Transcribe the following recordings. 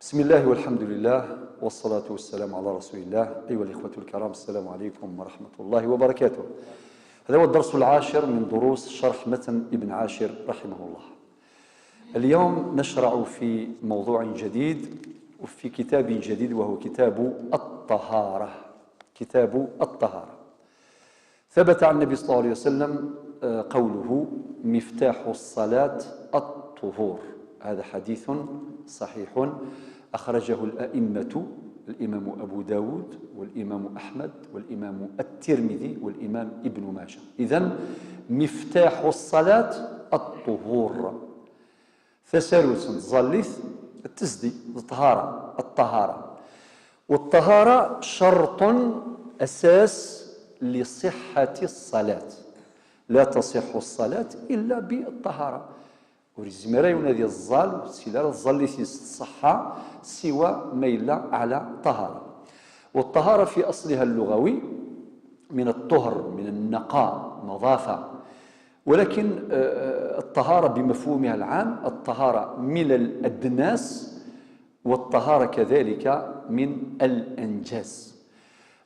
بسم الله والحمد لله والصلاة والسلام على رسول الله. أيها الإخوة الكرام، السلام عليكم ورحمة الله وبركاته. هذا هو الدرس العاشر من دروس شرح متن ابن عاشر رحمه الله. اليوم نشرع في موضوع جديد وفي كتاب جديد، وهو كتاب الطهارة. كتاب الطهارة. ثبت عن النبي صلى الله عليه وسلم قوله: مفتاح الصلاة الطهور. هذا حديث صحيح أخرجه الأئمة، الإمام أبو داود والإمام أحمد والإمام الترمذي والإمام ابن ماجه. إذن مفتاح الصلاة الطهور. ثسالوس ظلث التسدي الطهارة. والطهارة شرط أساس لصحة الصلاة. لا تصح الصلاة إلا بالطهارة. ورزمرا ينادي الظال سيلا الظل الصحة سوى ميل على طهارة. والطهارة في أصلها اللغوي من الطهر، من النقاء، نظافة. ولكن الطهارة بمفهومها العام الطهارة من الأدناس، والطهارة كذلك من الأنجاس.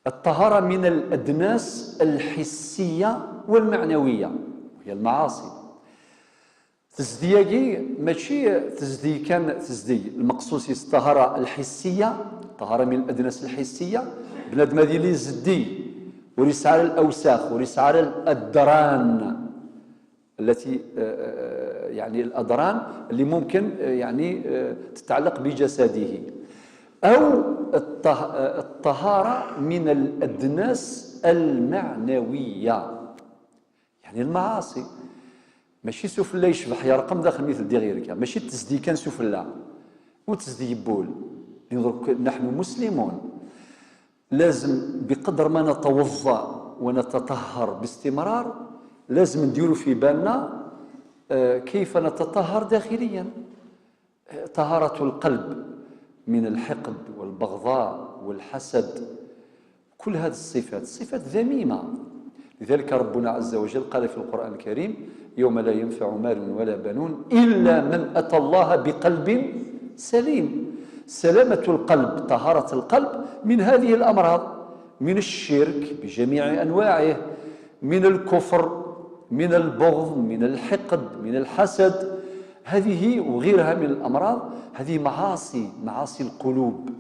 الطهارة من الأدناس الحسية والمعنوية، وهي المعاصي. تزدياكي ماشي تزدي كان تزدي المقصود الطهارة الحسية، الطهارة من الأدناس الحسية. بنادم هذه اللي زدي وليس على الأوساخ وليس على الأدران التي يعني الأدران اللي ممكن يعني تتعلق بجسده، أو الطهارة من الأدناس المعنوية، يعني المعاصي. ماشي سفلا يشبح يا رقم داخل مثل دغيرك، ماشي تزدي كان سفلا وتزدي يبول. نحن مسلمون، لازم بقدر ما نتوضا ونتطهر باستمرار لازم نديروا في بالنا كيف نتطهر داخليا. طهارة القلب من الحقد والبغضاء والحسد، كل هذه الصفات ذميمة. لذلك ربنا عز وجل قال في القرآن الكريم: يوم لا ينفع مال ولا بنون إلا من أتى الله بقلب سليم. سلامة القلب، طهارة القلب من هذه الأمراض، من الشرك بجميع أنواعه، من الكفر، من البغض، من الحقد، من الحسد. هذه وغيرها من الأمراض، هذه معاصي القلوب.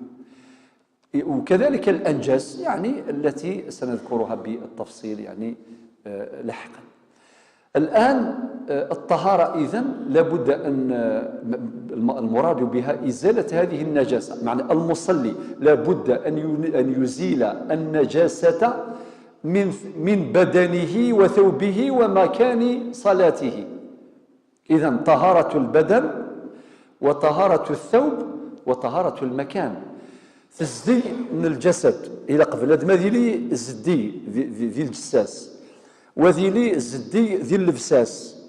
وكذلك الأنجاس، يعني التي سنذكرها بالتفصيل يعني لاحقا. الآن الطهارة إذن لابد أن المراد بها إزالة هذه النجاسة. معنى المصلي لابد أن يزيل النجاسة من بدنه وثوبه ومكان صلاته. إذن طهارة البدن وطهارة الثوب وطهارة المكان. تزدي من الجسد إلى قبل هاد ما ذيلي الزدي ذي الجساس، وذيلي الزدي ذي اللبساس،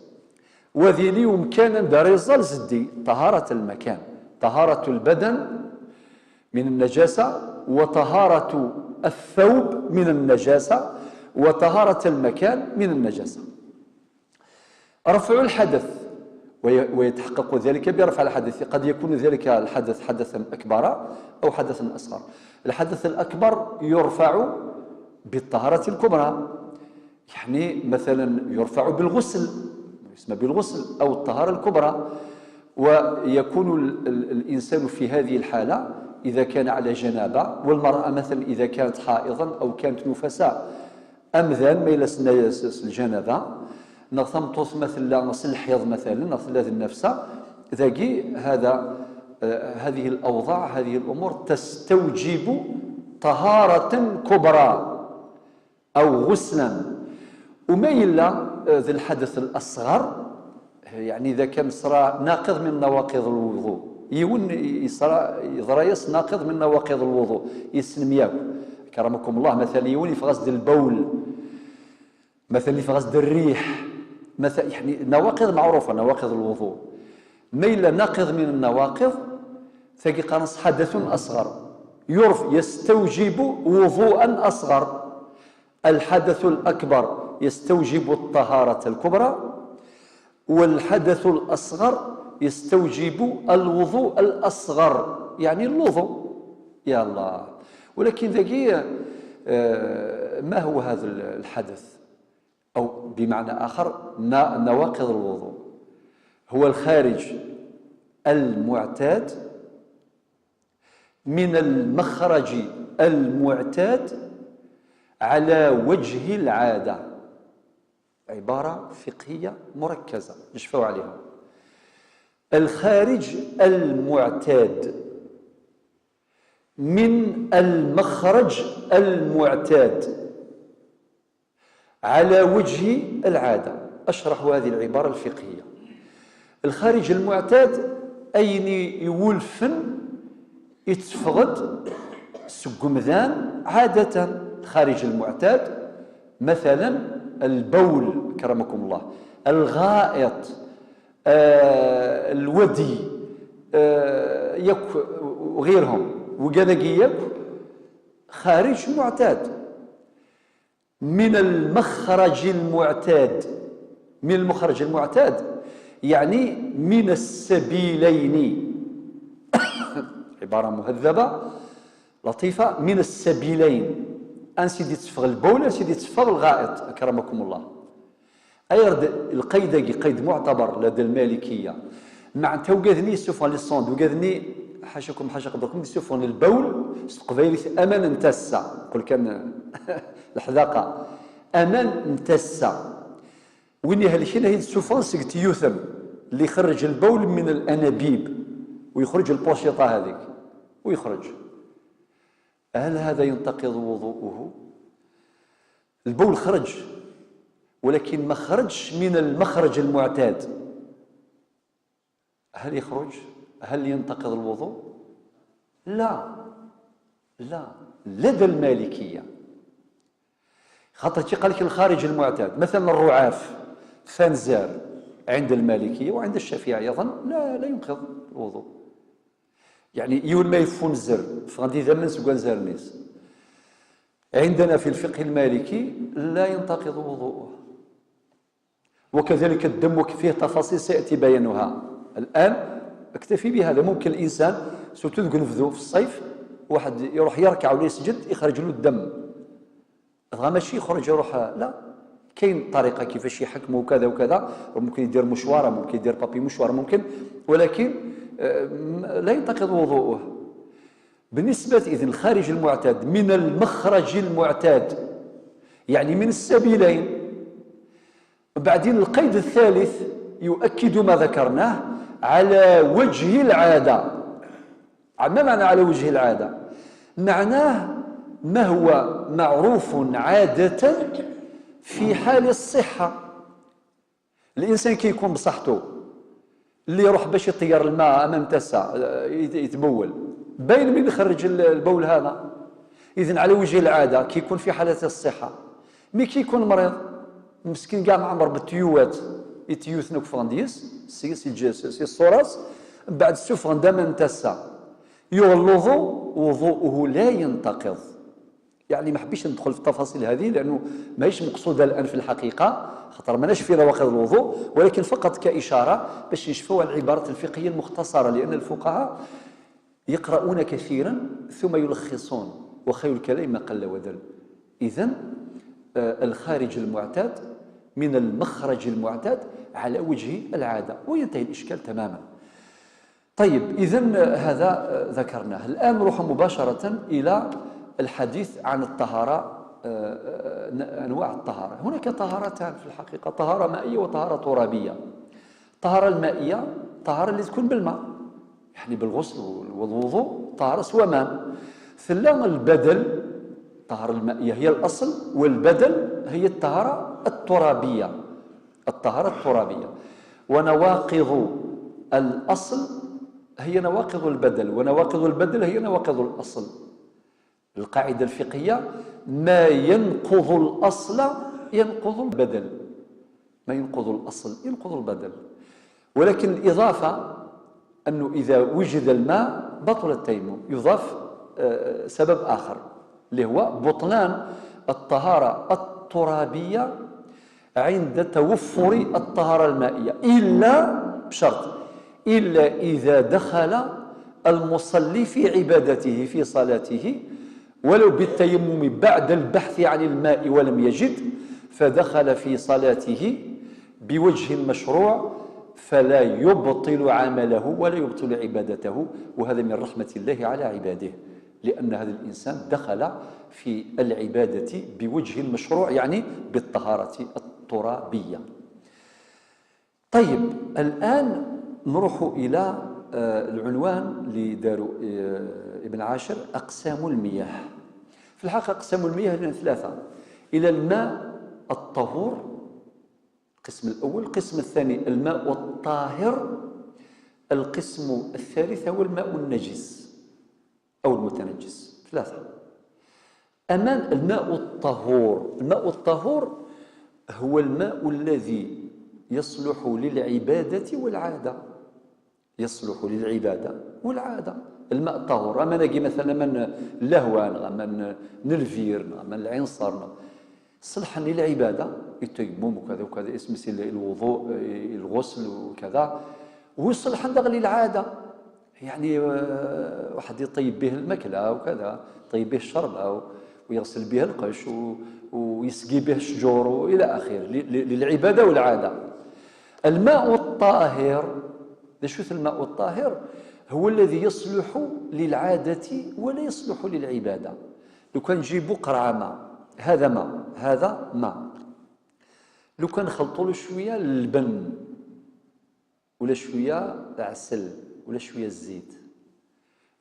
وذيلي ومكانا داريزال زدي. طهارة المكان، طهارة البدن من النجاسة، وطهارة الثوب من النجاسة، وطهارة المكان من النجاسة. رفع الحدث، ويتحقق ذلك برفع الحدث. قد يكون ذلك الحدث حدثا أكبر أو حدثا أصغر. الحدث الأكبر يرفع بالطهارة الكبرى، يعني مثلا يرفع بالغسل، يسمى بالغسل أو الطهارة الكبرى. ويكون الإنسان في هذه الحالة إذا كان على جنابة، والمرأة مثلا إذا كانت حائضا أو كانت نفساء أمذان ما يلس الجنابة، نثمطث مثلا نصل الحيض مثلا نصل هذه النفس ذاكي هذه الأوضاع، هذه الأمور تستوجب طهارة كبرى أو غسلا. وما إلا ذي الحدث الأصغر، يعني إذا كان صرا ناقض من نواقض الوضوء، يون يضريس ناقض من نواقض الوضوء يسلم كرمكم الله. مثلا يون في غسل البول، مثلا في غسل الريح، مثلا يعني نواقض معروفة، نواقض الوضوء. ميل ناقض من النواقض ثقي قنص حدث أصغر يستوجب وضوءا أصغر. الحدث الأكبر يستوجب الطهارة الكبرى، والحدث الأصغر يستوجب الوضوء الأصغر. يعني الوضوء. يا الله. ولكن ذكي ما هو هذا الحدث؟ أو بمعنى آخر نواقض الوضوء هو الخارج المعتاد من المخرج المعتاد على وجه العادة. عبارة فقهية مركزة نشفوا عليها. الخارج المعتاد من المخرج المعتاد على وجه العادة. أشرح هذه العبارة الفقهية. الخارج المعتاد أين يولفن يتفقد سقمذان عادة. الخارج المعتاد مثلا البول كرمكم الله، الغائط، الودي، وغيرهم وقالقيك خارج معتاد من المخرج المعتاد. من المخرج المعتاد يعني من السبيلين. عبارة مهذبة لطيفة. من السبيلين، ان سيدي تفغ البول ان سيدي تفغ الغائط اكرمكم الله. ايرد القيد قيد معتبر لدى المالكيه. مع توقذني سوفون لي صوند وقذني حاشاكم حاشا قدركم سوفون البول قبيلي امان نتسع قل كان الحذاقه امان نتسع وين هالشيء هي سوفون سكت يوثم اللي يخرج البول من الانابيب ويخرج البوشيطه هذيك ويخرج. هل هذا ينتقض وضوءه؟ البول خرج ولكن ما خرجش من المخرج المعتاد. هل يخرج؟ هل ينتقض الوضوء؟ لا لا لدى المالكية. خاطر قال لك الخارج المعتاد مثلا الرعاف فانزار عند المالكية وعند الشافعية أيضا لا ينقض الوضوء. يعني يول ما يفونزر فغادي زمن سكوان زارنيس عندنا في الفقه المالكي لا ينتقض وضوءه. وكذلك الدم فيه تفاصيل سيأتي بيانها. الآن اكتفي بهذا. ممكن الإنسان ستذقن في الصيف واحد يروح يركع ولا يسجد يخرج له الدم ماشي يخرج يروح لا. كاين طريقة كيفاش يحكموا كذا وكذا. ممكن يدير مشوارة ممكن يدير بابي مشوار ممكن ولكن لا ينتقض وضوءه. بالنسبة إذن الخارج المعتاد من المخرج المعتاد يعني من السبيلين. بعدين القيد الثالث يؤكد ما ذكرناه على وجه العادة. ما معنى على وجه العادة؟ معناه ما هو معروف عادة في حال الصحة. الإنسان كي يكون بصحته اللي يروح باش يطير الماء امام تسع يتبول باين من يخرج البول هذا. اذن على وجه العاده كي يكون في حاله الصحه. مي كي يكون مريض مسكين كاع معمر بالتيوات يتيوثنك فانديس سي الصراص بعد السفر دم تسع يغلظ وضوءه لا ينتقض. يعني ما حبيش ندخل في التفاصيل هذه لانه ماهيش مقصوده الان في الحقيقه خاطر ماناش في نواقض الوضوء ولكن فقط كاشاره باش نشوفوا العباره الفقهيه المختصره. لان الفقهاء يقرؤون كثيرا ثم يلخصون وخير الكلام ما قل ودل. اذن الخارج المعتاد من المخرج المعتاد على وجه العاده وينتهي الاشكال تماما. طيب اذن هذا ذكرناه. الان نروح مباشره الى الحديث عن الطهارة. أنواع الطهارة. هناك طهارتان في الحقيقة طهارة مائية وطهارة ترابية. الطهارة المائية طهارة اللي تكون بالماء يعني بالغسل والوضوء طهارة سوى ماء. ثم البدل الطهارة المائية هي الأصل والبدل هي الطهارة الترابية. الطهارة الترابية ونواقض الأصل هي نواقض البدل ونواقض البدل هي نواقض الأصل. القاعدة الفقهية ما ينقض الأصل ينقض البدل. ما ينقض الأصل ينقض البدل. ولكن الإضافة أنه إذا وجد الماء بطل التيمم. يضاف سبب آخر اللي هو بطلان الطهارة الترابية عند توفر الطهارة المائية إلا بشرط إلا إذا دخل المصلي في عبادته في صلاته ولو بالتيمم بعد البحث عن الماء ولم يجد، فدخل في صلاته بوجه مشروع، فلا يبطل عمله ولا يبطل عبادته. وهذا من رحمة الله على عباده، لأن هذا الإنسان دخل في العبادة بوجه مشروع، يعني بالطهارة الترابية. طيب، الآن نروح إلى العنوان لدار ابن عاشر، أقسام المياه. في الحقيقة أقسام المياه لنا ثلاثة: إلى الماء الطهور القسم الأول، القسم الثاني الماء الطاهر، القسم الثالث هو الماء النجس أو المتنجس. ثلاثة. أمان الماء الطهور. الماء الطهور هو الماء الذي يصلح للعبادة والعادة. يصلح للعبادة والعادة. الماء الطهور أما نجي مثلا من اللهوان، من نلفير، من العنصر، صلحا للعبادة، التيمم وكذا وكذا، اسم الوضوء، الغسل وكذا، وصلحا للعادة، يعني واحد يطيب به الماكلة وكذا، يطيب به الشرب ويغسل به القش ويسقي به الشجور وإلى آخره، للعبادة والعادة. الماء الطاهر، شوف الماء الطاهر هو الذي يصلح للعادة ولا يصلح للعبادة. لو كان نجيبوا قرعة ماء، هذا ماء، هذا ماء، لو كان نخلطوا له شوية اللبن ولا شوية عسل ولا شوية الزيت،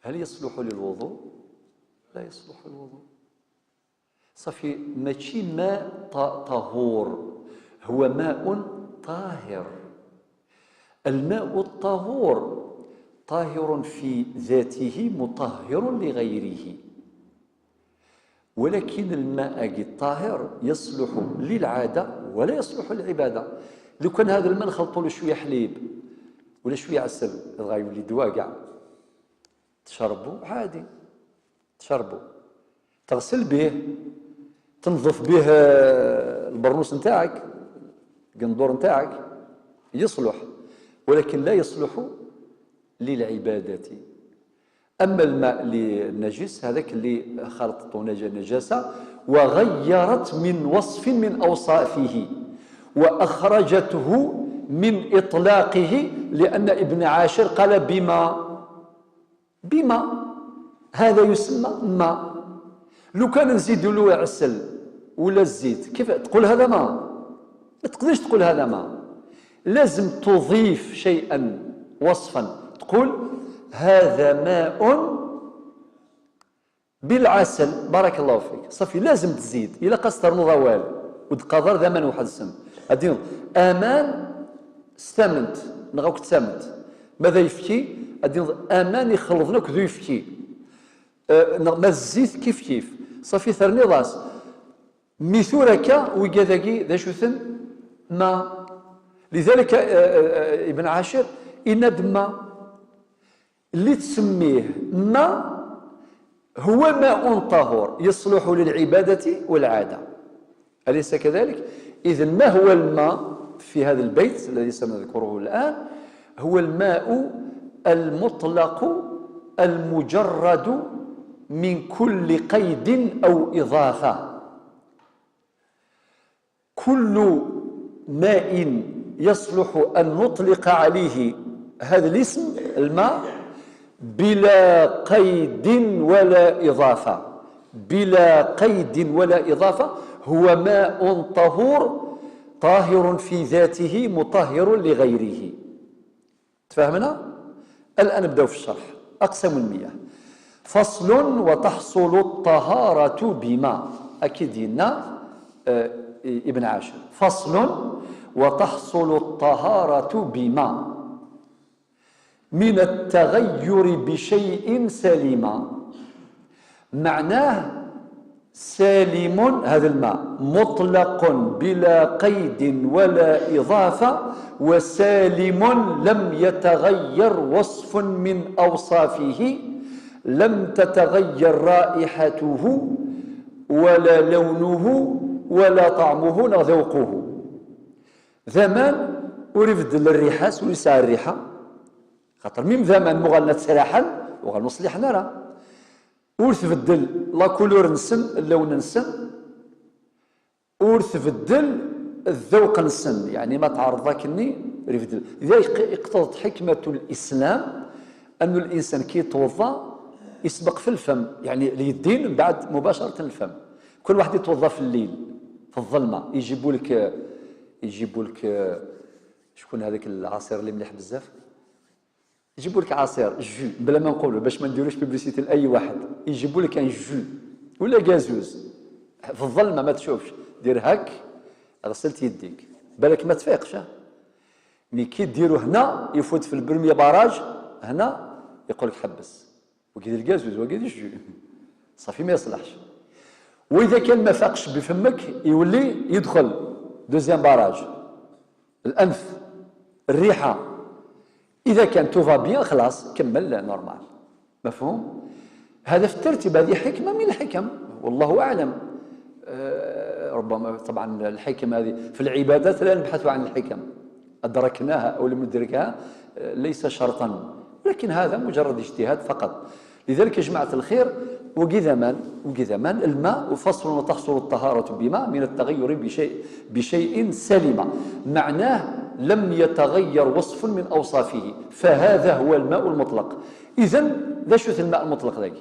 هل يصلح للوضوء؟ لا يصلح للوضوء. صافي، ماشي ماء طهور، هو ماء طاهر. الماء الطهور طاهر في ذاته مطهر لغيره، ولكن الماء الطاهر يصلح للعادة ولا يصلح للعبادة. لو كان هذا الماء نخلطوا له شوية حليب ولا شوية عسل، غايولي دواء كاع، تشربوا عادي، تشربوا، تغسل به، تنظف به البرنوس نتاعك، القندور نتاعك، يصلح، ولكن لا يصلح للعبادة. أما الماء النجس هذاك اللي خلطته نجاسة وغيرت من وصف من أوصافه وأخرجته من إطلاقه، لأن ابن عاشر قال بما هذا يسمى ماء. لو كان نزيد له عسل ولا الزيت، كيف تقول هذا ماء؟ ما تقدرش تقول هذا ماء، لازم تضيف شيئا وصفا، تقول هذا ماء بالعسل، بارك الله فيك، صافي، لازم تزيد. إلا قصر نضوال ودقادر ذا من واحد السم هادي امان استمنت نغاوك تسمت ماذا يفكي هادي امان يخلطناك ذو يفكي ما الزيت كيف صافي ثرني راس ميثورك وكذاكي ذا شوثن ما. لذلك ابن عاشر إن اللي تسميه ماء هو ماء طهور يصلح للعبادة والعادة، أليس كذلك؟ إذن ما هو الماء في هذا البيت الذي سنذكره الآن؟ هو الماء المطلق المجرد من كل قيد أو إضافة. كل ماء يصلح أن نطلق عليه هذا الاسم الماء بلا قيد ولا إضافة، بلا قيد ولا إضافة، هو ماء طهور طاهر في ذاته مطهر لغيره. تفهمنا؟ الآن نبدأ في الشرح. أقسام المياه. فصل: وتحصل الطهارة بما. أكيد لنا ابن عاشر. فصل: وتحصل الطهارة بما من التغير بشيء سليما. معناه سالم هذا الماء مطلق بلا قيد ولا إضافة، وسالم لم يتغير وصف من أوصافه، لم تتغير رائحته ولا لونه ولا طعمه ولا ذوقه. زمان ورفد للريحة وليس الريحة خاطر ميم زمان مغلط سلاحا وغنوصل حنا راه ور تبدل لا كولور نسن اللون نسن ور تبدل الذوق نسن يعني ما تعرض كني يبدل. لذلك اقتضت حكمة الإسلام أن الإنسان كي يتوضا يسبق في الفم، يعني اليدين بعد مباشرة الفم. كل واحد يتوضا في الليل في الظلمة يجيبوا لك شكون هذاك العصير اللي مليح بزاف، يجيبوا لك عصير جو بلا ما نقولوا باش ما نديروش بيبليسيتي لاي واحد، يجيبوا لك ان جو ولا غازوز في الظلمه ما تشوفش، دير هاك غسلت يديك بالك ما تفيقش. مي كي ديروا هنا يفوت في البرميه باراج هنا يقول لك حبس وكيدير الغازوز وكيدير الجو صافي ما يصلحش. واذا كان ما فاقش بفمك يولي يدخل دوزيام باراج الانف الريحه، اذا كان توفا بيان خلاص كمل نورمال. مفهوم؟ هذا في الترتيب، هذه حكمه من الحكم والله اعلم. ربما طبعا الحكم هذه في العبادات لا نبحث عن الحكم، ادركناها او لم ندركها ليس شرطا، لكن هذا مجرد اجتهاد فقط. لذلك يا جماعه الخير وقذمان الماء فصل وتحصل الطهارة بماء من التغير بشيء سلم، معناه لم يتغير وصف من أوصافه، فهذا هو الماء المطلق. إذن ذا شوث الماء المطلق ذاك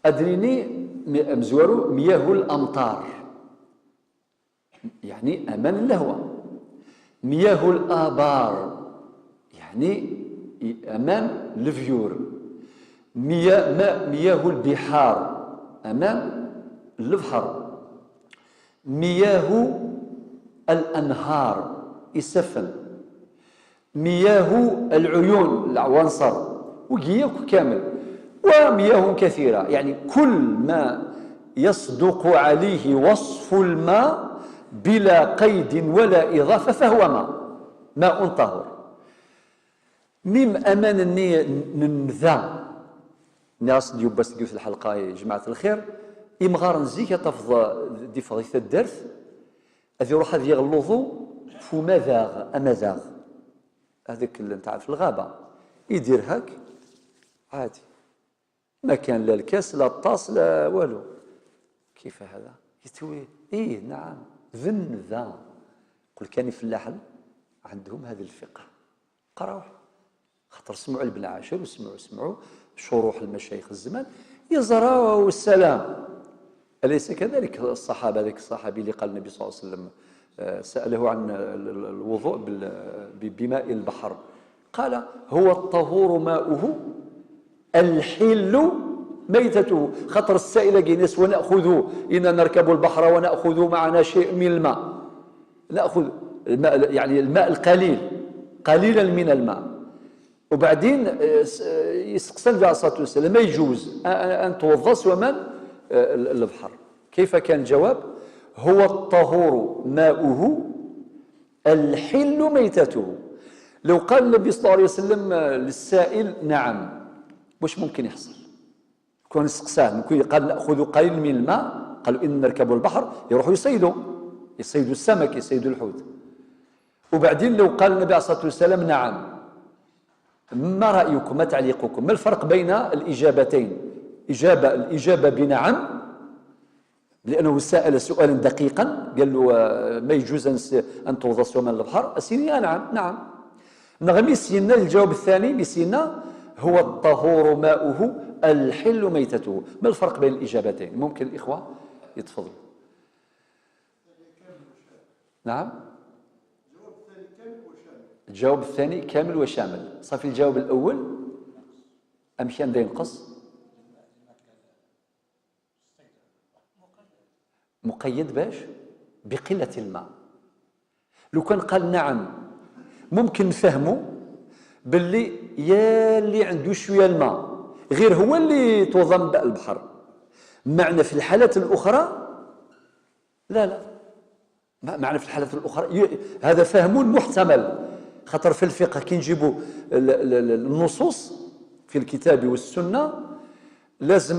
أدريني مزوارو مياه الأمطار يعني أمان اللهوة، مياه الآبار يعني أمان الفيور، مياه البحار أمان البحر، مياه الأنهار يسفن، مياه العيون العنصر وقياك كامل، ومياه كثيرة. يعني كل ما يصدق عليه وصف الماء بلا قيد ولا إضافة فهو ماء طهور. ميم أمان النذا ناس ديو بس في الحلقة يا جماعة الخير إمغار نزيك تفض دي فضيثة الدرس أذي روح هذي يغلظو فو أمذاغ هذاك اللي نتاع في الغابة يدير هاك عادي، ما كان لا الكاس لا الطاس لا والو. كيف هذا؟ يستوي إيه نعم ذن ذا. قل كان في اللحن عندهم هذا الفقه، قراوه خاطر سمعوا ابن عاشر وسمعوا شروح المشايخ الزمان يزرعوا السلام. أليس كذلك الصحابة؟ ذاك الصحابي اللي قال النبي صلى الله عليه وسلم سأله عن الوضوء بماء البحر قال هو الطهور ماؤه الحل ميتته. خطر السائل جينيس ونأخذ إن نركب البحر ونأخذ معنا شيء من الماء، نأخذ الماء يعني الماء القليل قليلا من الماء. وبعدين يسقسل النبي عليه الصلاة والسلام ما يجوز أن توضأ ومن البحر. كيف كان الجواب؟ هو الطهور ماؤه الحل ميتته. لو قال النبي صلى الله عليه وسلم للسائل نعم واش ممكن يحصل؟ كون يسقساه ممكن قال نأخذ قليل من الماء، قالوا إن نركب البحر يروحوا يصيدوا السمك يصيدوا الحوت. وبعدين لو قال النبي عليه الصلاة والسلام نعم، ما رأيكم ما تعليقكم؟ ما الفرق بين الإجابتين؟ الإجابة بنعم لأنه سأل سؤالا دقيقا قال له ما يجوز أن توضأ من البحر، أسيني نعم نغمي سينا الجواب الثاني بسينا هو الطهور ماؤه الحل ميتته. ما الفرق بين الإجابتين؟ ممكن الإخوة يتفضلوا. نعم الجواب الثاني كامل وشامل. صافي الجواب الأول أمشي عندي ينقص مقيد باش بقلة الماء. لو كان قال نعم ممكن نفهموا باللي يا اللي عنده شوية الماء غير هو اللي توضى من البحر. معنى في الحالات الأخرى لا معنى في الحالات الأخرى هذا فهم محتمل. خطر في الفقه كي نجيبوا النصوص في الكتاب والسنة لازم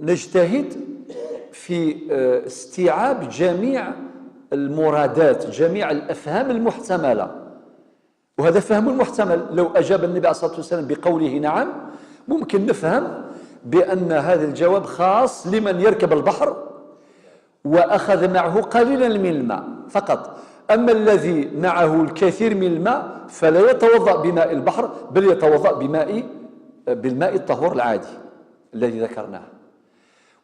نجتهد في استيعاب جميع المرادات جميع الأفهام المحتملة، وهذا فهم محتمل. لو أجاب النبي عليه الصلاة والسلام بقوله نعم ممكن نفهم بأن هذا الجواب خاص لمن يركب البحر وأخذ معه قليلا من الماء فقط. أما الذي معه الكثير من الماء فلا يتوضأ بماء البحر، بل يتوضأ بالماء الطهور العادي الذي ذكرناه.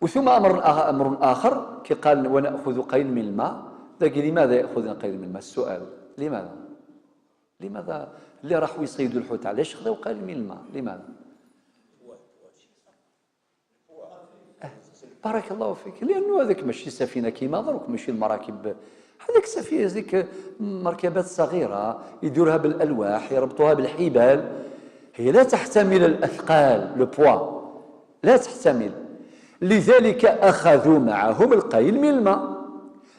وثم أمر آخر كي قال ونأخذ قليل من الماء، لماذا يأخذون قليل من الماء؟ السؤال لماذا اللي راحوا يصيدوا الحوت علاش خذوا قليل من الماء؟ لماذا؟ بارك الله فيك. لأنه هذاك ماشي سفينة كيما دروك، ماشي المراكب، هذيك سفينة هذيك مركبات صغيرة يديروها بالألواح يربطوها بالحبال، هي لا تحتمل الأثقال لو بوا، لا تحتمل، لذلك أخذوا معهم القليل من الماء.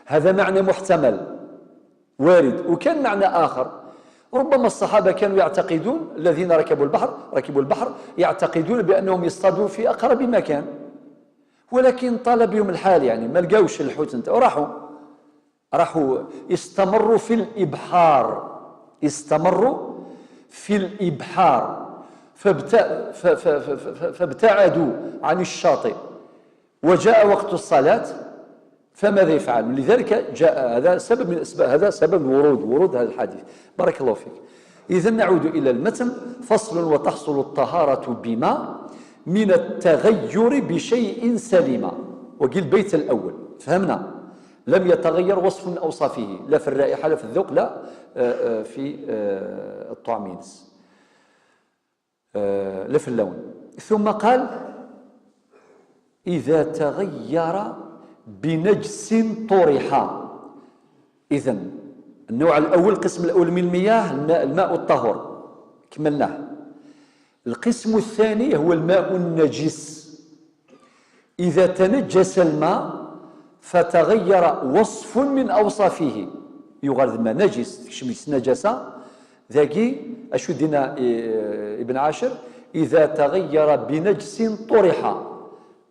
هذا معنى محتمل وارد. وكان معنى آخر، ربما الصحابة كانوا يعتقدون، الذين ركبوا البحر يعتقدون بأنهم يصطادون في أقرب مكان، ولكن طال بهم الحال، يعني ما لقاوش الحوت انت راحوا استمروا في الإبحار فابتعدوا عن الشاطئ، وجاء وقت الصلاة، فماذا يفعل؟ لذلك جاء هذا سبب من الأسباب، هذا سبب ورود هذا الحديث. بارك الله فيك. إذن نعود إلى المتن. فصل: وتحصل الطهارة بما من التغير بشيء سليما. وقيل البيت الأول فهمنا، لم يتغير وصف من أوصافه، لا في الرائحة لا في الذوق لا في الطعم لا في اللون. ثم قال: إذا تغير بنجس طرح. إذن النوع الأول، القسم الأول من المياه الماء الطهور كملناه. القسم الثاني هو الماء النجس. إذا تنجس الماء فتغير وصف من أوصافه، يغرد الماء نجس تشمس نجسة ذاكي أشو دينا ابن عاشر: إذا تغير بنجس طرح،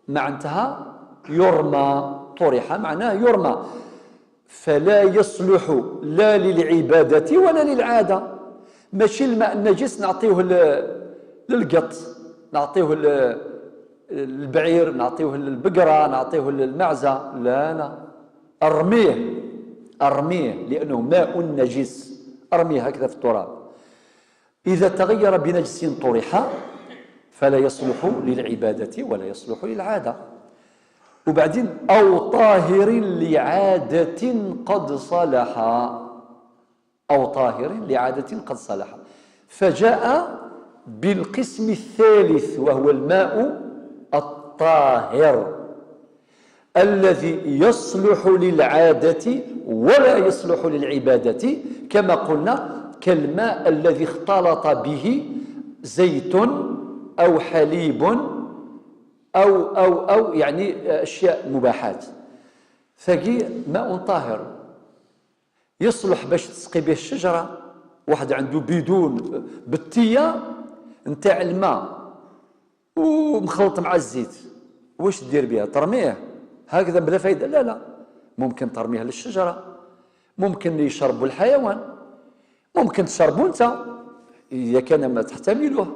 معناتها يرمى، طرح معناه يرمى، فلا يصلح لا للعبادة ولا للعادة. ماشي الماء النجس نعطيه للقط، نعطيه للبعير، نعطيه للبقرة، نعطيه للمعزة، لا أرميه لأنه ماء نجس، أرميه هكذا في التراب. إذا تغير بنجس طرح فلا يصلح للعبادة ولا يصلح للعادة. وبعدين: أو طاهر لعادة قد صلح، أو طاهر لعادة قد صلح. فجاء بالقسم الثالث وهو الماء الطاهر الذي يصلح للعادة ولا يصلح للعبادة، كما قلنا كالماء الذي اختلط به زيت أو حليب أو يعني أشياء مباحات، فقي ماء طاهر يصلح باش تسقي به الشجرة. واحد عنده بيدون بالتية نتاع الماء ومخلط مع الزيت، واش دير بها؟ ترميه هكذا بلا فايدة؟ لا، ممكن ترميها للشجرة، ممكن يشربوا الحيوان، ممكن تشربوا انت إذا كان ما تحتمله.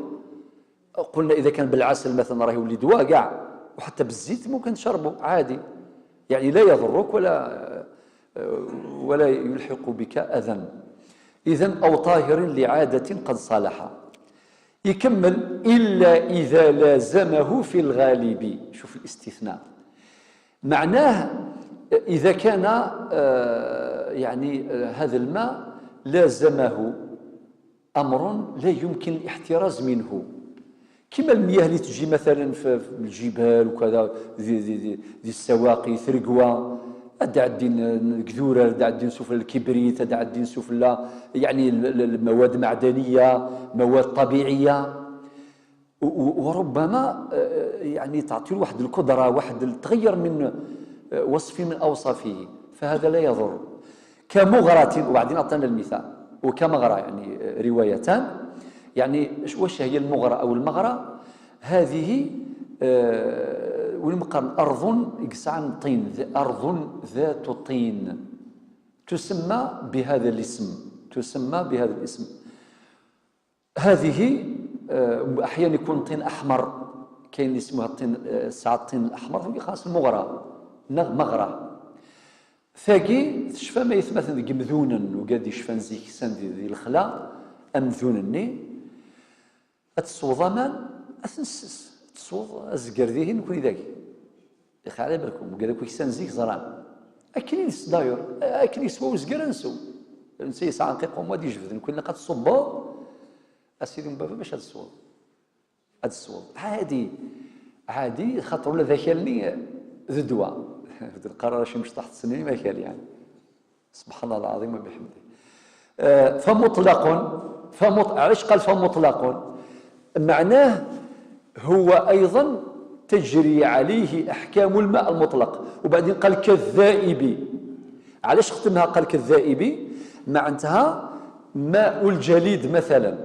قلنا إذا كان بالعسل مثلا راه يولي دواء كاع، وحتى بالزيت ممكن تشربه عادي، يعني لا يضرك ولا يلحق بك أذى. إذن أو طاهر لعادة قد صالح. يكمل: إلا إذا لازمه في الغالب. شوف الاستثناء، معناه إذا كان يعني هذا الماء لازمه أمر لا يمكن الاحتراز منه، كما المياه اللي تجي مثلا في الجبال وكذا، ذي السواقي ثرقوة، هذا عندين قذورة، هذا عندين سفل الكبريت، هذا عندين سفل يعني المواد معدنية، مواد طبيعية، وربما يعني تعطي واحد القدرة، واحد تغير من وصف من أوصافه، فهذا لا يضر. كمغرة، وبعدين أعطينا المثال، وكمغرة يعني روايتان. يعني واش هي المغرة أو المغرة؟ هذه ونمقارن أرض يقسعن طين، أرض ذات طين، تسمى بهذا الاسم. هذه احيانا يكون طين احمر، كاين اللي يسموها الطين ساعات الطين الاحمر هو خاص المغرى مغرى ثاقي تشفى ما يثمثن ذيك مذونا وقاد يشفى نزيك سان ذي الخلا امذونني اتصوض امان اثنسس تصوض ازقر ذيه نكون ذاكي يخي على بالكم وقال لك كيسان زيك زران اكل داير اكل يسوى وزقر نسو نسي ساعه نقيقهم وادي يجبد نكون قد تصبو اسيدي من بابا باش هاد الصوض عادي خاطر ولا ذاكلني ذدوى القرار شي مش تحت السنين ما كان يعني سبحان الله العظيم وبحمده. علاش قال فمطلق؟ معناه هو ايضا تجري عليه احكام الماء المطلق. وبعدين قال كالذائب. علاش ختمها قال كالذائب؟ معناتها ماء الجليد مثلا،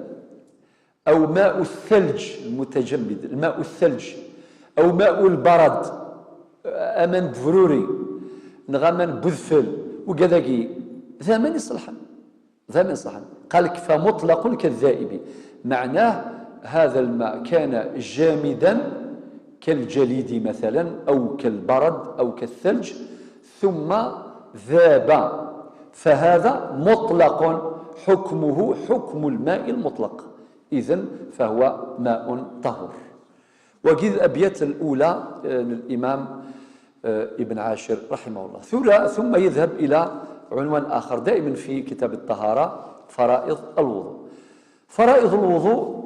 او ماء الثلج المتجمد، الماء الثلج، او ماء البرد، امان بفروري نغمان بذفل وكذاكي ثمن يصلحن قال لك فمطلق كالذائب، معناه هذا الماء كان جامدا كالجليد مثلا او كالبرد او كالثلج ثم ذاب، فهذا مطلق حكمه حكم الماء المطلق، اذن فهو ماء طهور. وقيل الابيات الاولى للامام ابن عاشر رحمه الله. ثم يذهب الى عنوان اخر دائما في كتاب الطهاره، فرائض الوضوء. فرائض الوضوء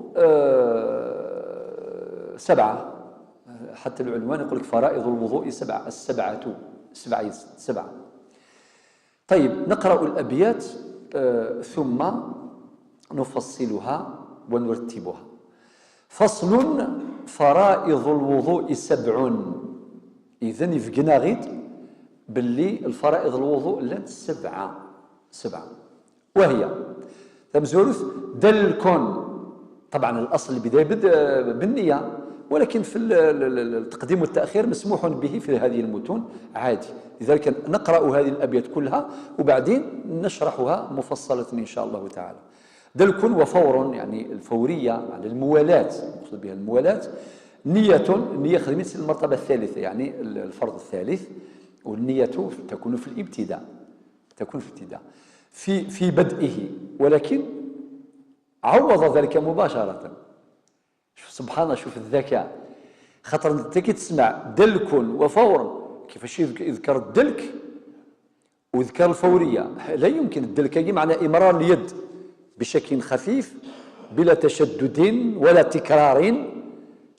7، حتى العنوان يقول لك فرائض الوضوء 7، سبعة. طيب نقرأ الأبيات ثم نفصلها ونرتبها. فصل: فرائض الوضوء 7. إذن يفقنا غير باللي الفرائض الوضوء لن 7 وهي تمزورث دلكن. طبعا الأصل البداية بالنية، ولكن في التقديم والتأخير مسموح به في هذه المتون عادي. لذلك نقرأ هذه الأبيات كلها وبعدين نشرحها مفصلة إن شاء الله تعالى. دلكن وفور يعني الفورية، يعني الموالاة، المقصود بها الموالاة. النية خدمت المرتبة الثالثة، يعني الفرض الثالث، والنية تكون في الابتداء، في بدئه، ولكن عوض ذلك مباشرة. سبحان الله، شوف الذكاء، خاطر انت كي تسمع دلك وفور كيفاش يذكر الدلك ويذكر الفورية. لا يمكن الدلك يجي معنى إمرار اليد بشكل خفيف بلا تشدد ولا تكرار،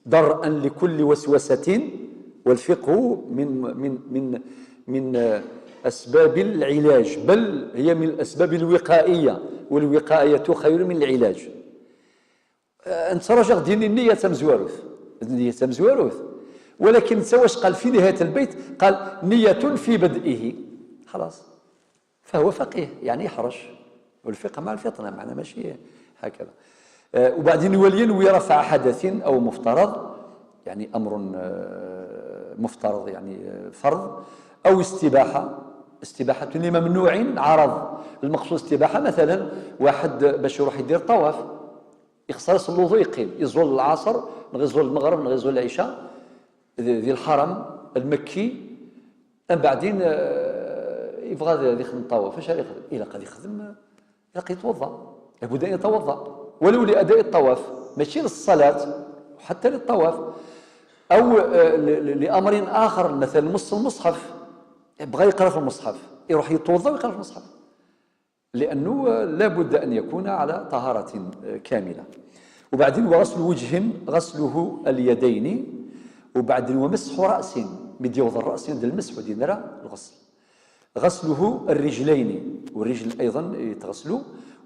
درءا لكل وسوسة، والفقه من أسباب العلاج، بل هي من الأسباب الوقائية، والوقاية خير من العلاج. انت رجع ديني النية مزواروث، ولكن سواش قال في نهاية البيت قال نية في بدئه، خلاص فهو فقيه يعني يحرج، والفقه مع الفطنة معنا ماشي هكذا. وبعدين ينوي رفع حدث أو مفترض، يعني أمر مفترض يعني فرض، أو استباحة لممنوع عرض. المقصود استباحة مثلا واحد باش يروح يدير طواف يخسر يصل الوضوء، يقيم يزول العصر، نغزول المغرب، نغزول العشاء ذي الحرم المكي، بعدين يبغى يخدم الطواف. فاش يخدم؟ إلا قد يخدم يتوضا، لابد أن يتوضا ولو لأداء الطواف، ماشي للصلاة، حتى للطواف، أو لأمر آخر مثلا مص المصحف، يبغى يقرأ في المصحف يروح يتوضا ويقرأ في المصحف، لأنه لابد أن يكون على طهارة كاملة. وبعدين وغسل وجه، غسله اليدين، وبعدين ومسح رأس، بديوض الرأس يد المسح ودينا الغسل، غسله الرجلين، والرجل أيضا يتغسلوا،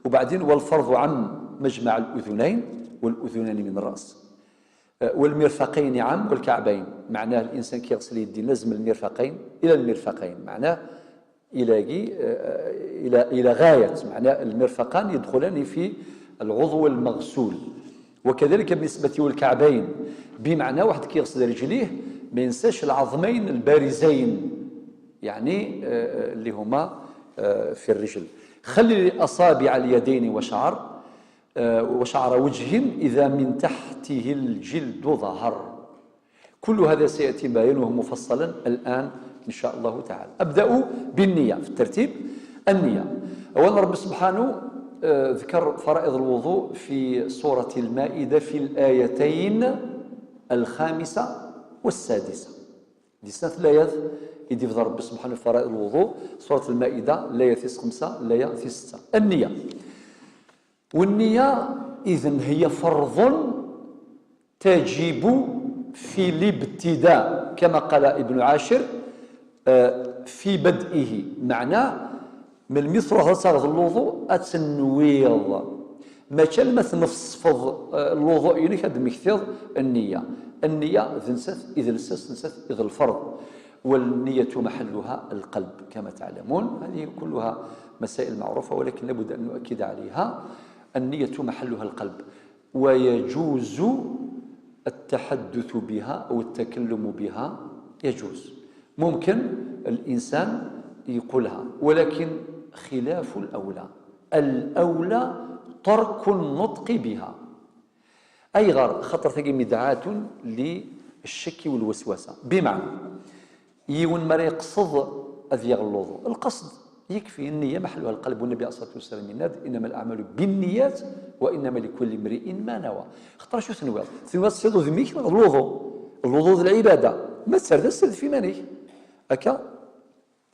وبعدين والفرض عن مجمع الأذنين، والأذنين من الرأس، والمرفقين عام، والكعبين. معناه الإنسان كي يغسل يدين لازم المرفقين إلى المرفقين، معناه إلى غاية، معناه المرفقان يدخلان في العضو المغسول. وكذلك بالنسبة للكعبين، بمعنى واحد كي يغسل رجليه ما ينساش العظمين البارزين، يعني اللي هما في الرجل. خلي أصابع اليدين وشعر وشعر وجه إذا من تحته الجلد ظهر. كل هذا سيأتي بيانه مفصلا الآن إن شاء الله تعالى. أبدأ بالنية في الترتيب. النية أولا رب سبحانه ذكر فرائض الوضوء في سورة المائدة في الآيتين الخامسة والسادسة. دي ثلاث الآيات يدي رب سبحانه فرائض الوضوء سورة المائدة الآية 5 الآية 6. النية، والنية إذن هي فرض تجب في الابتداء كما قال ابن عاشر في بدئه، معناه من المثل صاغ الوضوء أتنويض ما كان ما تنفض الوضوء يعني كاد مكثر النية. النية إذا نسات إذا الفرض، والنية محلها القلب كما تعلمون. هذه كلها مسائل معروفة ولكن لابد أن نؤكد عليها. النية محلها القلب، ويجوز التحدث بها أو التكلم بها، يجوز، ممكن الإنسان يقولها، ولكن خلاف الأولى. الأولى ترك النطق بها، أي غير خطر ثقي مدعاة للشك والوسوسة. بمعنى يون مرة يقصد أذيغ الوضوء، القصد يكفي، النية محلها القلب، والنبي عليه الصلاة والسلام يناد إنما الأعمال بالنيات وإنما لكل امرئ ما نوى. خطر شو ثنوات؟ ثنوات سيدو ذميك الوضوء العبادة ما تسرد في مانيك هكا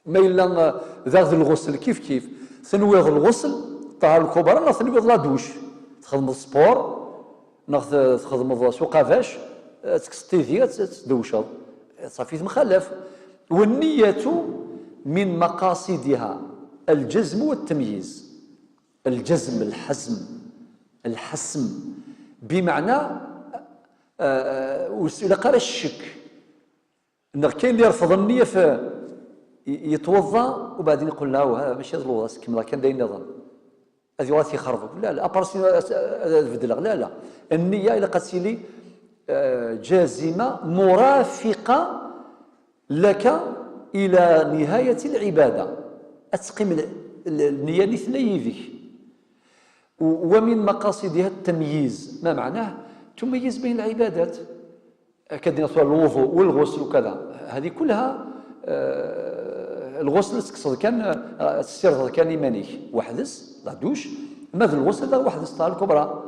ما إلا ذاك الغسل كيف ثنوات الغسل طهارة الكبرى لا ثنوات لا دوش تخدم السبور تخدم سوقافاش تكستيفيا تدوشض صافي مخلف. والنية من مقاصدها الجزم والتمييز. الجزم الحسم بمعنى ولا قال الشك ان كاين اللي يرفض النية يتوضا وبعدين يقول لا هذا ماشي هذا الوضوء كما كان داير نظام هذه وقت يخربك لا ابارسي بدلغ لا النية الا قالت لي جازمة مرافقة لك إلى نهاية العبادة أتقيم النية الاثنين ذيك. ومن مقاصدها التمييز. ما معناه؟ تميز بين العبادات كدينا الوضوء والغسل وكذا، هذه كلها الغسل تقصد كان السر كان يمانيك وحدث لا دوش، ماذا الغسل لا وحدث طال الكبرى،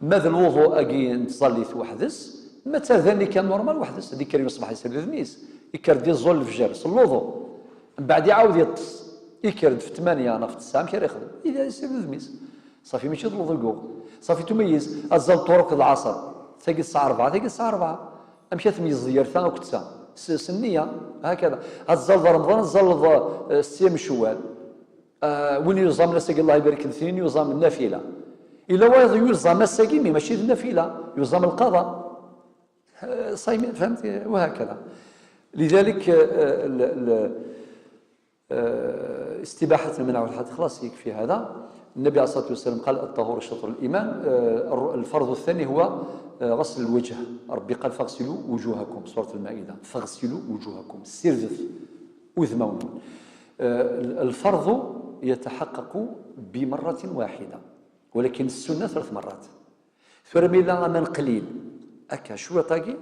ماذا الوضوء أجي تصلي وحدث، متى ذني كان نورمال وحدث. هذيك كريم الصباح يسير ذميس يكرد الظل الفجر صلى الوضوء من بعد يعاود يطس يكرد في 8 انا في 9 مشى يخدم اذا يسير ذميس صافي ماشي الوضوء صافي تميز الظل طرق العصر تلاقي الساعه 4 تلاقي الساعه 4 امشي تميز ديال وقتها سنيه هكذا. الظل رمضان الظل سيام شوال وين يلزم نساق الله يبارك الاثنين يلزم النافله الا واحد يلزم الساقيمي ماشي النافله يلزم القضاء صايمين فهمت وهكذا. لذلك استباحة المنع والحد خلاص يكفي هذا. النبي عليه الصلاة والسلام قال الطهور شطر الإيمان. الفرض الثاني هو غسل الوجه. ربي قال فاغسلوا وجوهكم سورة المائدة فاغسلوا وجوهكم سرذف وذمون. الفرض يتحقق بمرة واحدة ولكن السنة 3 مرات. ثم إلا من قليل أكا شوية طاقي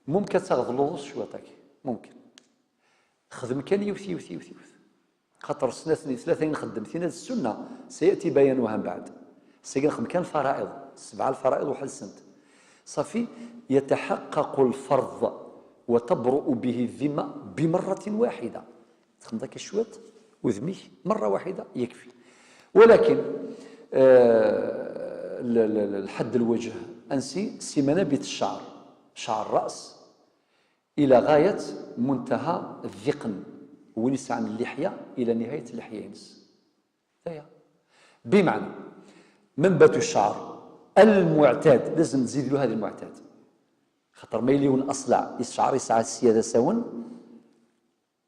ممكن تاخذ اللوز شوية طاقي ممكن خدم كان يوثي خاطر سنة 3 نخدم ثنا السنة سيأتي بيانها من بعد سيخدم كان فرائض 7 الفرائض وحل سنت صافي يتحقق الفرض وتبرؤ به الذمة بمرة واحدة تخدم ذاك الشوية وذميه مرة واحدة يكفي. ولكن الحد الوجه أنسي سمنابت الشعر شعر الرأس إلى غاية منتهى الذقن ونسى عن اللحية إلى نهاية اللحية ينس. بمعنى منبت الشعر المعتاد لازم تزيد له هذا المعتاد خاطر ما يليون أصلع الشعر يسعى السيادة سون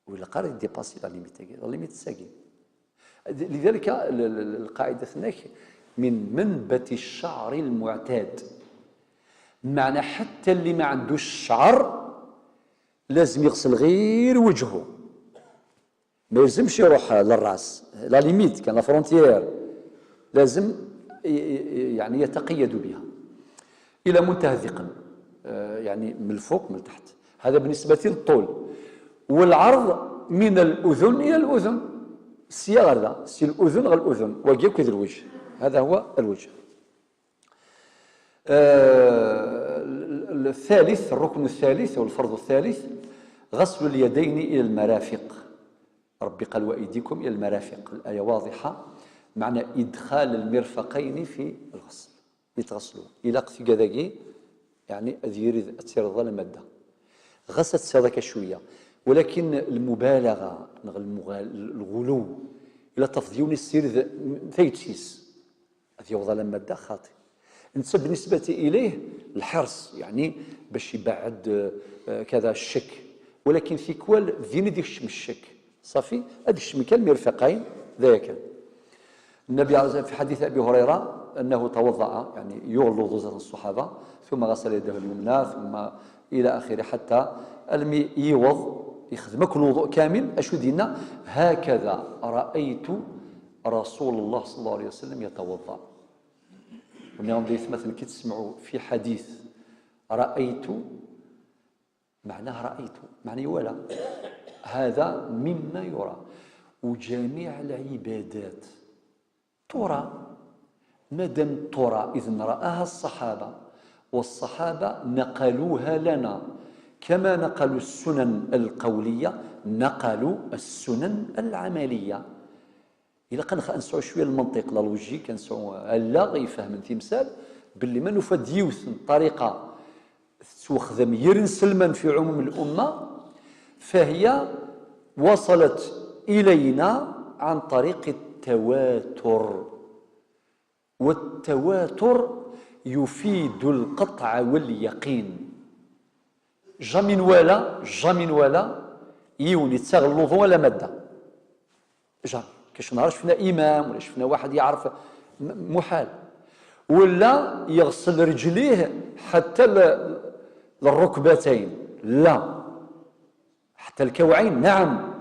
ولا قال ديباسي لا ليميت ساقي. لذلك القاعدة هناك من منبت الشعر المعتاد معنى حتى اللي ما عندوش شعر لازم يغسل غير وجهه ما يلزمش يروح للراس لا ليميت كان لا فرونتيير لازم يعني يتقيد بها إلى منتهى الذقن، يعني من الفوق من التحت. هذا بالنسبة للطول. والعرض من الأذن إلى الأذن، السياغ هذا سي الأذن غير الأذن وكيف كذا الوجه، هذا هو الوجه. الثالث، الركن الثالث أو الفرض الثالث، غسل اليدين إلى المرافق. ربي قال وأيديكم إلى المرافق، الآية واضحة، معنى إدخال المرفقين في الغسل، يتغسلوا إلى قف كذاكي، يعني أذير الترضى المادة غسلت سادك شوية، ولكن المبالغة الغلو إلى تفضيل السير ثيتسيس هذه يوضى المادة خاطئ. انت بالنسبة إليه الحرص، يعني باش يبعد كذا الشك، ولكن في كوال ذين ديك الشك صافي، هذيك الشم كان مرفقين ذاك. النبي في حديث أبي هريرة أنه توضأ، يعني يغلظ وزن الصحابة، ثم غسل يده اليمنى ثم إلى آخره حتى المي يوض يخدمك الوضوء كامل. أشو دينا هكذا رأيت رسول الله صلى الله عليه وسلم يتوضأ. واليوم ديت مثلا كي تسمعوا في حديث رأيت، معناه رأيت معنى ولا، هذا مما يرى. وجميع العبادات ترى، مادام ترى إذن رآها الصحابة، والصحابة نقلوها لنا كما نقلوا السنن القولية نقلوا السنن العملية. إلا كنسعوا شوية المنطق لا لوجيك، كنسعوا لا غيفهم تمثال باللي ما نفاد يوث طريقة تخدم يرن سلما في عموم الأمة، فهي وصلت إلينا عن طريق التواتر، والتواتر يفيد القطع واليقين. جامين ولا يوني تغلظ ولا مادة جام كاش نهار شفنا إمام ولا شفنا واحد يعرف محال، ولا يغسل رجليه حتى للركبتين، لا حتى الكوعين نعم،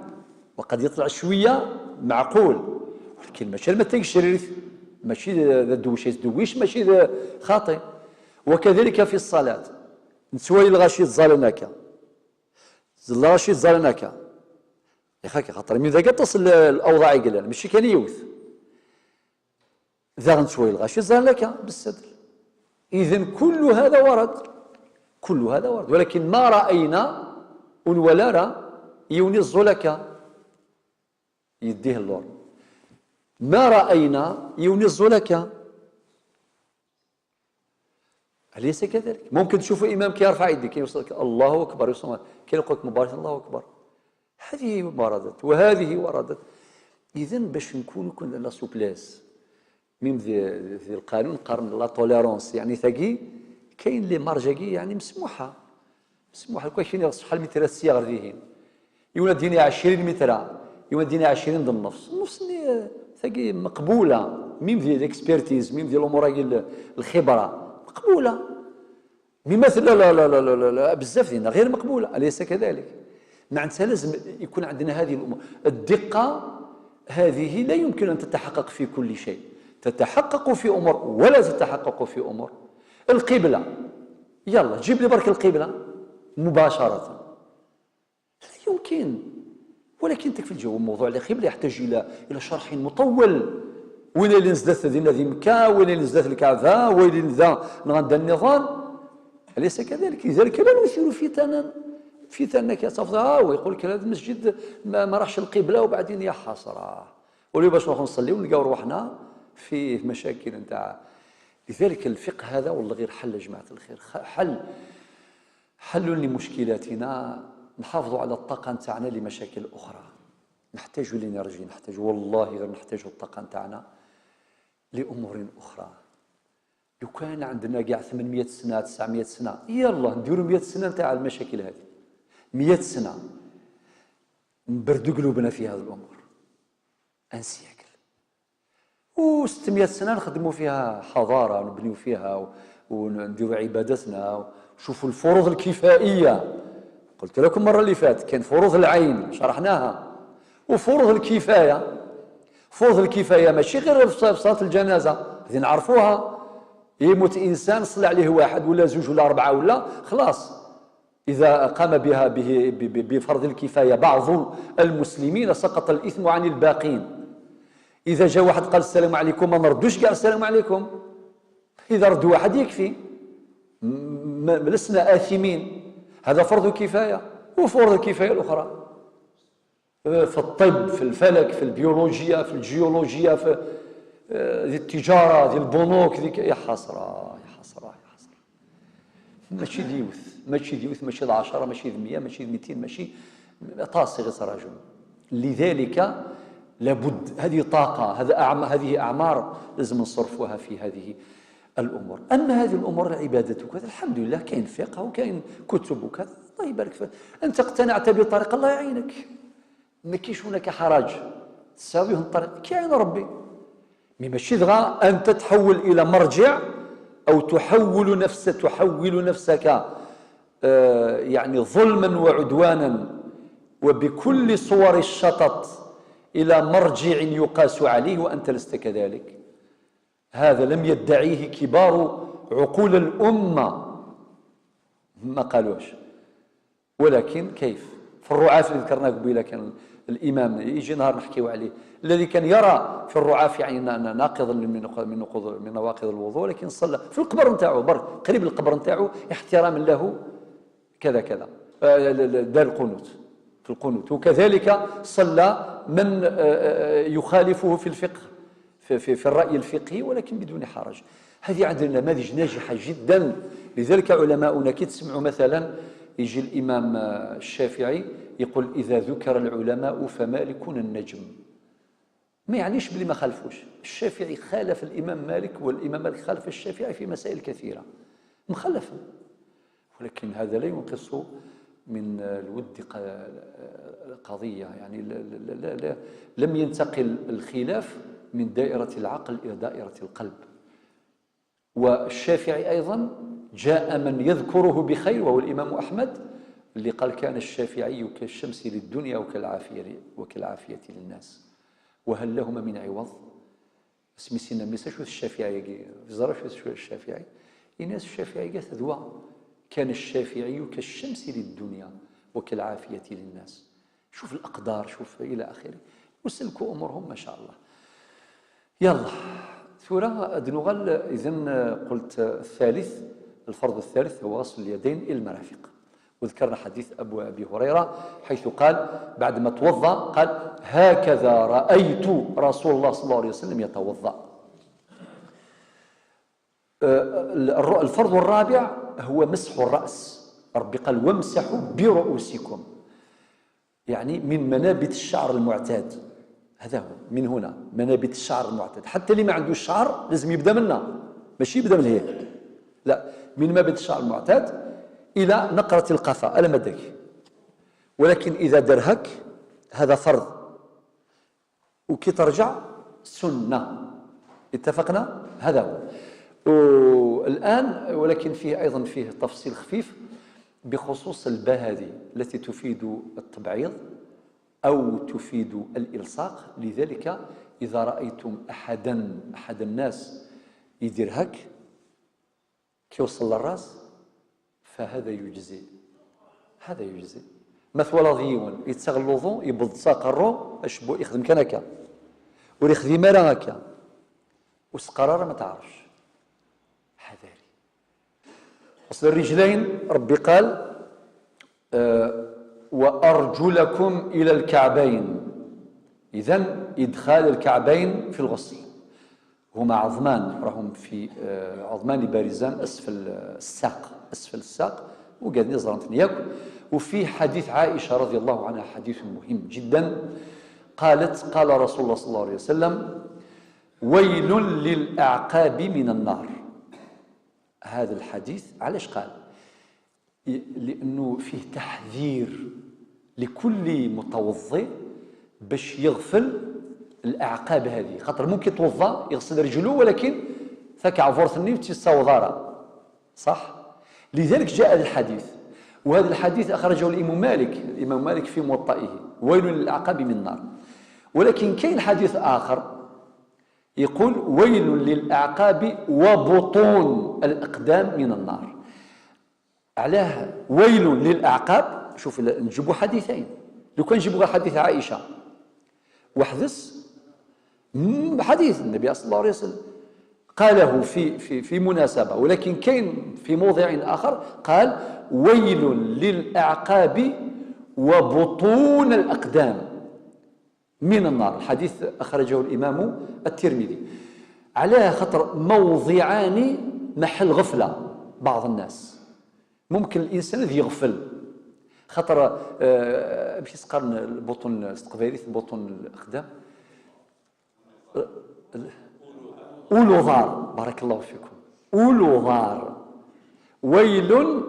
وقد يطلع شوية معقول، ولكن ماشي ما تيشريث، ماشي دويش ماشي خاطئ. وكذلك في الصلاة نسوي الغاشي تزالناك الغاشي تزالناك يا خاك، خاطر من ذاك تصل الاوضاع قال ماشي كان يوث ذا نسوي الغاشي تزالناك بالسدل. اذا كل هذا ورد، ولكن ما راينا ولا را يونيز لك يديه اللور، ما راينا يونيز لك، أليس كذلك؟ ممكن تشوفوا إمام كيرفع يديه كيوصلك الله أكبر يوصل كي يقول لك مبارك الله أكبر، هذه وردت وهذه وردت. إذا باش نكونوا كنا لا سوبلاس ميم ذي القانون قارن لا توليرونس، يعني ثقي كاين لي مارجاكي يعني مسموحة كاين شحال متر السياغ ذيهين يولديني 20 متر يولديني 20 ضمن النص ثقي مقبولة ميم ذي الاكسبيرتيز ميم ذي الأمور الخبرة مقبولة، بمثل لا بزاف ديالنا غير مقبولة، أليس كذلك؟ معناتها لازم يكون عندنا هذه الأمور. الدقة هذه لا يمكن أن تتحقق في كل شيء، تتحقق في أمور ولا تتحقق في أمور. القبلة يلا جيب لي برك القبلة مباشرة، لا يمكن، ولكن تكفي الجو. موضوع القبلة يحتاج إلى شرح مطول، وين اللي نزدت ذي مكة، وين اللي نزدت الكعبة، وين اللي ذا نغدا النظام، أليس كذلك؟ لذلك لا نثير فتنا كتفضها ويقول لك هذا المسجد ما راحش القبلة وبعدين يا حسرة، ولي باش نروحوا نصليو ونلقاو روحنا فيه مشاكل نتاع. لذلك الفقه هذا والله غير حل يا جماعة الخير، حل لمشكلاتنا، نحافظوا على الطاقة نتاعنا لمشاكل أخرى، نحتاج لإنرجي، نحتاج والله غير نحتاج الطاقة نتاعنا لأمور أخرى. لو كان عندنا كاع 800 سنة 900 سنة يلا نديروا 100 سنة نتاع المشاكل هذه، 100 سنة نبردوا قلوبنا في هذه الأمور، ان سيكل، و600 سنة نخدموا فيها حضارة ونبنيو فيها ونديروا عبادتنا. وشوفوا الفروض الكفائية، قلت لكم المرة اللي فاتت كان فروض العين شرحناها، وفروض الكفاية. فروض الكفاية ماشي غير في صلاة الجنازة، هذه نعرفوها. يموت إنسان صلى عليه واحد ولا زوج ولا أربعة ولا خلاص، إذا قام بها بفرض الكفاية بعض المسلمين سقط الإثم عن الباقين. إذا جاء واحد قال السلام عليكم ما نردوش كاع السلام عليكم، إذا رد واحد يكفي، لسنا آثمين. هذا فرض كفاية. وفرض الكفاية الأخرى في الطب، في الفلك، في البيولوجيا، في الجيولوجيا، في ذي التجارة، ذي البنوك، ذيك يا حسرة يا حسرة يا حسرة. ماشي ديوث، ماشي ديوث، ماشي 10، ماشي 100، ماشي 200، ماشي طاسي غير رجل. لذلك لابد هذه طاقة، هذه أعمار لازم نصرفوها في هذه الأمور. أما هذه الأمور العبادة وكذا الحمد لله كاين فقه وكاين كتب وكذا، الله يبارك فيك. أنت اقتنعت بطريقة الله يعينك، ما كاينش هناك حرج تساويه الطريق كاين ربي. ماشي دغا أنت تحول إلى مرجع أو تحول نفسك يعني ظلما وعدوانا وبكل صور الشطط إلى مرجع يقاس عليه وأنت لست كذلك. هذا لم يدعيه كبار عقول الأمة، ما قالوش. ولكن كيف في الرعاف اللي ذكرناه قبيله كان الإمام يجي نهار نحكيو عليه الذي كان يرى في الرعاف يعني ناقض من نواقض الوضوء، لكن صلى في القبر نتاعو برك قريب القبر نتاعو احتراما له كذا كذا، دار القنوت في القنوت. وكذلك صلى من يخالفه في الفقه في الرأي الفقهي ولكن بدون حرج. هذه عندنا نماذج ناجحة جدا. لذلك علماؤنا كي تسمعوا مثلا يجي الإمام الشافعي يقول إذا ذكر العلماء فمالك النجم، ما يعنيش بلي ما خالفوش. الشافعي خالف الإمام مالك والإمام مالك خالف الشافعي في مسائل كثيرة مخلفة، ولكن هذا لا ينقص من الود قضية. يعني لا لم ينتقل الخلاف من دائرة العقل إلى دائرة القلب. والشافعي أيضا جاء من يذكره بخير وهو الإمام أحمد اللي قال كان الشافعي كالشمس للدنيا وكالعافية للناس وهل لهما من عوض. اسمي سينا ميسا شو الشافعي زرا شو الشافعي الناس الشافعي قالت ذوا كان الشافعي كالشمس للدنيا وكالعافية للناس. شوف الأقدار، شوف إلى آخره، وسلكوا أمورهم ما شاء الله. يلا ثورة دنوغل. إذن قلت الثالث، الفرض الثالث هو غسل اليدين إلى المرافق. وذكرنا حديث أبي هريرة حيث قال بعد ما توضأ قال هكذا رأيت رسول الله صلى الله عليه وسلم يتوضأ. الفرض الرابع هو مسح الرأس. ربي قال وامسحوا برؤوسكم، يعني من منابت الشعر المعتاد. هذا هو من هنا منابت الشعر المعتاد. حتى اللي ما عندوش شعر لازم يبدا منها، ماشي يبدا من هيك، لا، من منابت الشعر المعتاد الى نقرة القفا على مدك. ولكن اذا درهك هذا فرض وكي ترجع سنة. اتفقنا؟ هذا هو. والآن ولكن فيه أيضا فيه تفصيل خفيف بخصوص الباء هذه التي تفيد التبعيض أو تفيد الإلصاق. لذلك إذا رأيتم أحد الناس يدير هك كي يوصل للراس فهذا يجزي، هذا يجزي. مثلا ضيون يتسغل الوضوء يبض ساقرو اش بو يخدم كان هكا ويخدم مالا هكا وسقراره ما تعرفش. حذاري. وصل الرجلين ربي قال وأرجلكم إلى الكعبين. إذن إدخال الكعبين في الغسل. هما عظمان راهم في عظمان بارزان أسفل الساق وقاعدين يزرون ياكل. وفي حديث عائشة رضي الله عنها حديث مهم جدا، قالت قال رسول الله صلى الله عليه وسلم ويل للأعقاب من النار. هذا الحديث علاش قال؟ لأنه فيه تحذير لكل متوضئ باش يغفل الأعقاب هذه. خاطر ممكن يتوضا يغسل رجله ولكن ثك عفور ثني وتستوضارا صح. لذلك جاء الحديث، وهذا الحديث أخرجه الإمام مالك في موطئه ويل للأعقاب من النار. ولكن كاين حديث آخر يقول ويل للأعقاب وبطون الأقدام من النار. علاه ويل للأعقاب؟ شوف نجيبوا حديثين، لو كان نجيبوا حديث عائشة وحدث حديث النبي صلى الله عليه وسلم قاله في مناسبة، ولكن كاين في موضع آخر قال ويل للأعقاب وبطون الأقدام من النار. الحديث أخرجه الإمام الترمذي. على خطر موضعان محل غفلة بعض الناس، ممكن الإنسان الذي يغفل خطر باش يسقرن البطون استقباليت بطون الأقدام أولوظار، بارك الله فيكم، أولوظار، ويل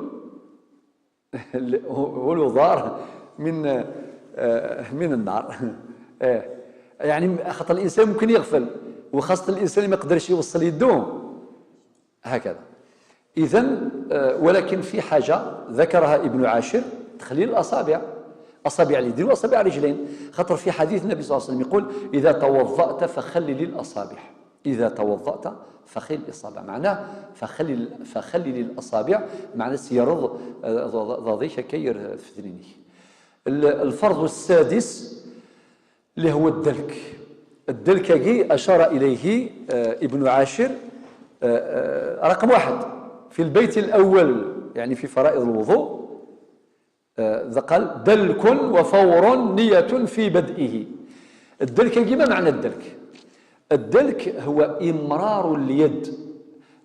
أولوظار من النار. يعني خاطر الانسان ممكن يغفل، وخاصه الانسان ما يقدرش يوصل يدوه هكذا. اذا ولكن في حاجه ذكرها ابن عاشر، تخليل الاصابع، اصابع اليدين واصابع الرجلين، خاطر في حديث النبي صلى الله عليه وسلم يقول اذا توضأت فخلل الاصابع، اذا توضأت فخلل الاصابع، معناه فخلل الاصابع، معناه سيرض ضضيك كير فذنيني. الفرض السادس اللي هو الدلك. الدلك أشار إليه ابن عاشر رقم 1 في البيت الأول، يعني في فرائض الوضوء، قال دلك وفور نية في بدئه. الدلك ما معنى الدلك؟ الدلك هو إمرار اليد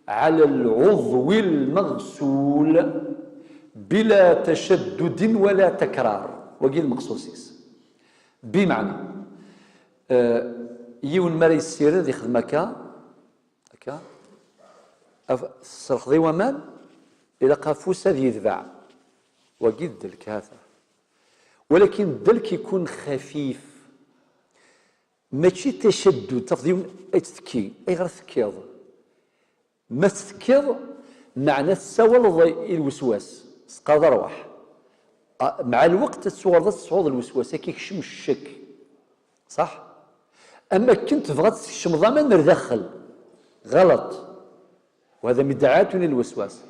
على العضو المغسول بلا تشدد ولا تكرار، وقيل مقصوصيس، بمعنى يون مري السير ذي خدمك هكا الصرخ ذي ومان إلى قافوس ذي يذبع، وقيل الدلك هذا. ولكن الدلك يكون خفيف، ماشي تشدد، تفضيون أي تثكي، أي غير ثكيض، ما تثكيض معنى السوال الوسواس قادر روح مع الوقت تصعود الوسواس كيكشم الشك، صح؟ اما كنت تبغى تكشم ضمان ندخل غلط، وهذا مدعاة للوسواس.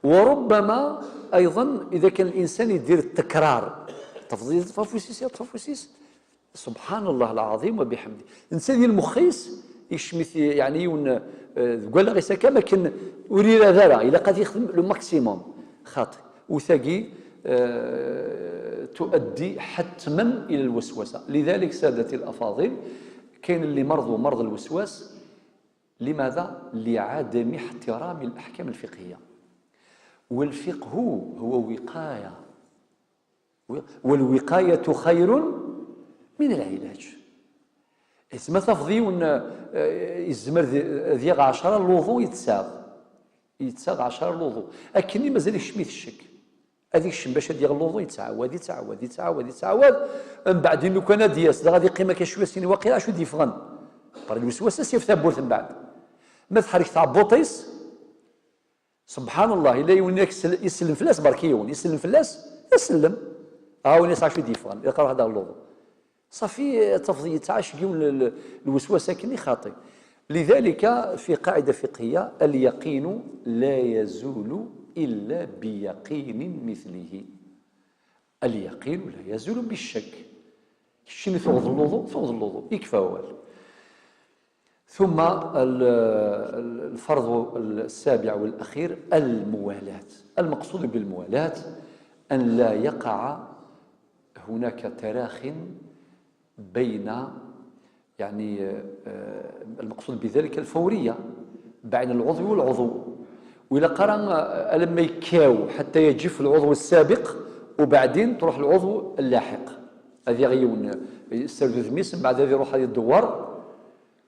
وربما ايضا اذا كان الانسان يدير التكرار، تفضيل تفوسيس يا تفوسيس، سبحان الله العظيم وبحمده، الانسان المخيس يشمث يعني قال غير سكا ما كان وري ذرا الا قد يخدم لو ماكسيموم خاطئ وثقي تؤدي حتما الى الوسوسه. لذلك سادتي الافاضل كاين اللي مرضوا مرض الوسواس، لماذا؟ لعدم احترام الاحكام الفقهيه. والفقه هو وقايه، والوقايه خير من العلاج. اسمها تفضيون الزمر ذيغ 10 الوضوء يتساغ 10 الوضوء، اكني مازال يشميت الشك، هذيك الشم باش ديال الوضوء يتعاود من بعد لو كان دياس غادي قيمه كشويه سين واقيلا شو ديفغن بار الوسواس سيف ثبوت من بعد ما تحرك تاع بوطيس. سبحان الله الا يونيك يسلم فلاس بركيون يسلم فلاس يسلم هاوني صافي شو ديفغن يقرا هذا الوضوء صافي تفضي تاع شكون الوسواس كني خاطئ. لذلك في قاعده فقهيه اليقين لا يزول إلا بيقين مثله، اليقين لا يزول بالشك. شنو فوض الوضوء يكفى والو. ثم الفرض السابع والأخير الموالاة. المقصود بالموالاة أن لا يقع هناك تراخ بين، يعني المقصود بذلك الفورية بين العضو والعضو، وإلا قرا لما يكاو حتى يجف العضو السابق وبعدين تروح العضو اللاحق، هذه غيون يستردو ذميس من بعد هذه يروح هذه الدوار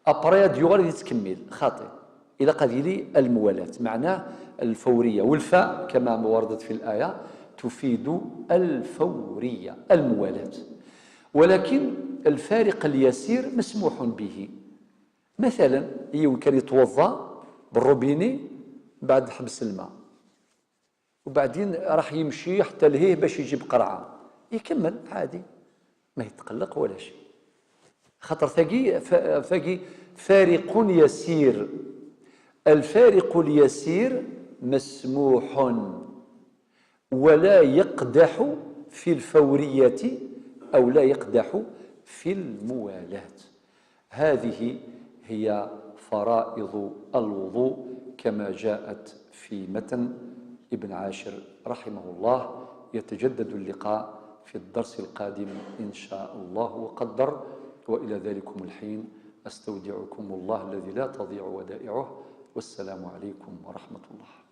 ابري ديوغ يتكمل خاطئ. إلى قد لي الموالاة معناه الفورية، والفاء كما وردت في الآية تفيد الفورية الموالاة، ولكن الفارق اليسير مسموح به. مثلا كان يتوضا بالروبيني بعد حبس الماء وبعدين راح يمشي حتى لهيه باش يجيب قرعه يكمل عادي ما يتقلق ولا شيء. خاطر ثقي فارق يسير. الفارق اليسير مسموح ولا يقدح في الفورية أو لا يقدح في الموالاة. هذه هي فرائض الوضوء كما جاءت في متن ابن عاشر رحمه الله. يتجدد اللقاء في الدرس القادم إن شاء الله وقدر، وإلى ذلكم الحين أستودعكم الله الذي لا تضيع ودائعه، والسلام عليكم ورحمة الله.